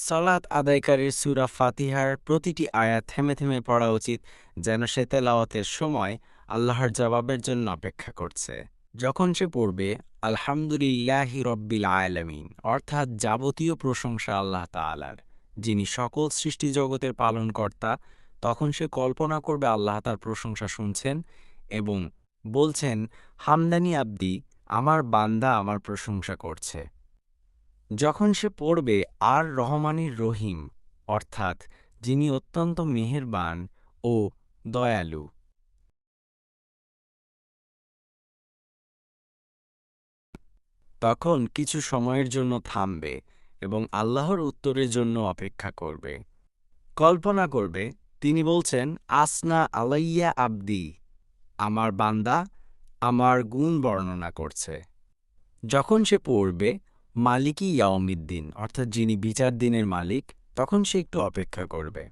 সালাত আদায়কারীর সূরা ফাতিহার প্রতিটি আয়াত থেমে থেমে পড়া উচিত, যেন সে তেলাওয়াতের সময় আল্লাহর জবাবের জন্য অপেক্ষা করছে। যখন সে পড়বে আলহামদুলিল্লাহি রব্বিল আলামিন, অর্থাৎ যাবতীয় প্রশংসা আল্লাহ তাআলার, যিনি সকল সৃষ্টি জগতের পালনকর্তা, তখন সে কল্পনা করবে আল্লাহ তার প্রশংসা শুনছেন এবং বলছেন, হামদানি আব্দি, আমার বান্দা আমার প্রশংসা করছে। যখন সে পড়বে আর রহমানির রহিম, অর্থাৎ যিনি অত্যন্ত মেহেরবান ও দয়ালু, তখন কিছু সময়ের জন্য থামবে এবং আল্লাহর উত্তরের জন্য অপেক্ষা করবে। কল্পনা করবে তিনি বলছেন, আসনা আলাইয়া আব্দি, আমার বান্দা আমার গুণ বর্ণনা করছে। যখন সে পড়বে মালিকি ইয়াউমিদ্দিন, অর্থাৎ যিনি বিচার দিনের মালিক, তখন সে একটু অপেক্ষা করবে।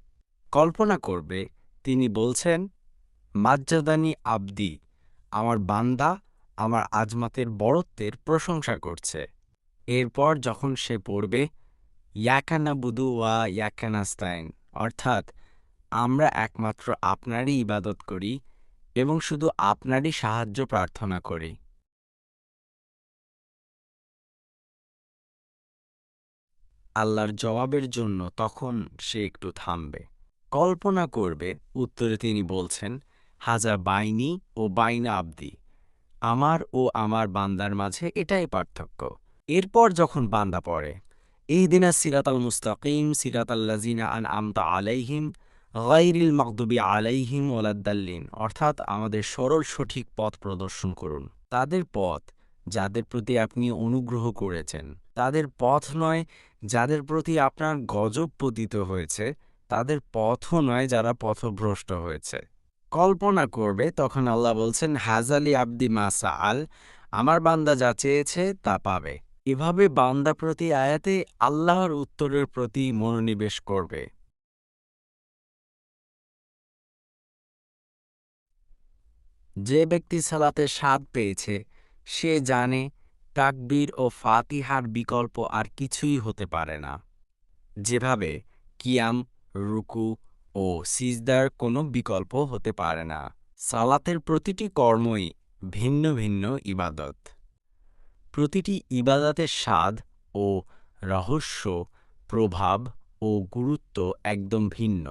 কল্পনা করবে তিনি বলছেন, মাজ্জাদানি আব্দি, আমার বান্দা আমার আজমাতের বড়ত্বের প্রশংসা করছে। এরপর যখন সে পড়বে ইয়াকানা বুদু ওয়া ইয়াকানাস্তাইন, অর্থাৎ আমরা একমাত্র আপনারই ইবাদত করি এবং শুধু আপনারই সাহায্য প্রার্থনা করি, আল্লাহর জবাবের জন্য তখন সে একটু থামবে। কল্পনা করবে উত্তরে তিনি বলছেন, হাজা বাইনি ও বাইনা আব্দি, আমার ও আমার বান্দার মাঝে এটাই পার্থক্য। এরপর যখন বান্দা পড়ে ইহদিনা সিরাতাল মুস্তাকিম সিরাতাল্লাযিনা আনআমতা আলাইহিম গায়রিল মাগদুবি আলাইহিম ওয়ালাদ্দাল্লিন, অর্থাৎ আমাদের সরল সঠিক পথ প্রদর্শন করুন, তাদের পথ যাদের প্রতি আপনি অনুগ্রহ করেছেন, তাদের পথ নয় যাদের প্রতি আপনার গজব পতিত হয়েছে, তাদের পথও নয় যারা পথভ্রষ্ট হয়েছে। কল্পনা করবে তখন আল্লাহ বলছেন, হাজালি আব্দি মাসা আল, আমার বান্দা যা চেয়েছে তা পাবে। এভাবে বান্দা প্রতি আয়াতে আল্লাহর উত্তরের প্রতি মনোনিবেশ করবে। যে ব্যক্তি সালাতে স্বাদ পেয়েছে সে জানে তাকবীর ও ফাতিহার বিকল্প আর কিছুই হতে পারে না, যেভাবে কিয়াম, রুকু ও সিজদার কোনো বিকল্প হতে পারে না। সালাতের প্রতিটি কর্মই ভিন্ন ভিন্ন ইবাদত। প্রতিটি ইবাদতের স্বাদ ও রহস্য, প্রভাব ও গুরুত্ব একদম ভিন্ন,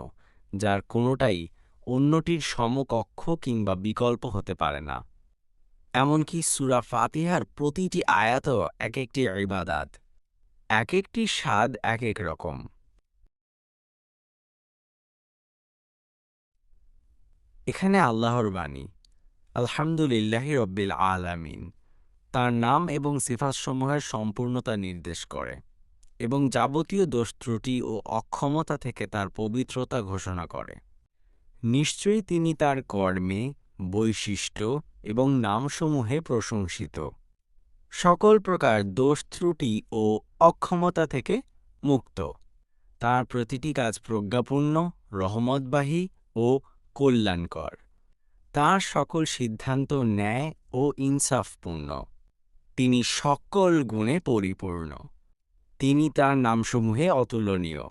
যার কোনোটাই অন্যটির সমকক্ষ কিংবা বিকল্প হতে পারে না। এমনকি সূরা ফাতিহার প্রতিটি আয়াতও এক একটি ইবাদত, এক একটি স্বাদ এক এক রকম। এখানে আল্লাহর বাণী আলহামদুলিল্লাহি রব্বিল আলামিন তার নাম এবং সিফাতসমূহের সম্পূর্ণতা নির্দেশ করে এবং যাবতীয় দোষ ত্রুটি ও অক্ষমতা থেকে তার পবিত্রতা ঘোষণা করে। নিশ্চয়ই তিনি তার কর্মে, বৈশিষ্ট্য এবং নামসমূহে প্রশংসিত, সকল প্রকার দোষ ত্রুটি ও অক্ষমতা থেকে মুক্ত। তার প্রতিটি কাজ প্রজ্ঞাপূর্ণ, রহমতবাহী ও কল্যাণকর। তার সকল সিদ্ধান্ত ন্যায় ও ইনসাফপূর্ণ। তিনি সকল গুণে পরিপূর্ণ। তিনি তার নামসমূহে অতুলনীয়।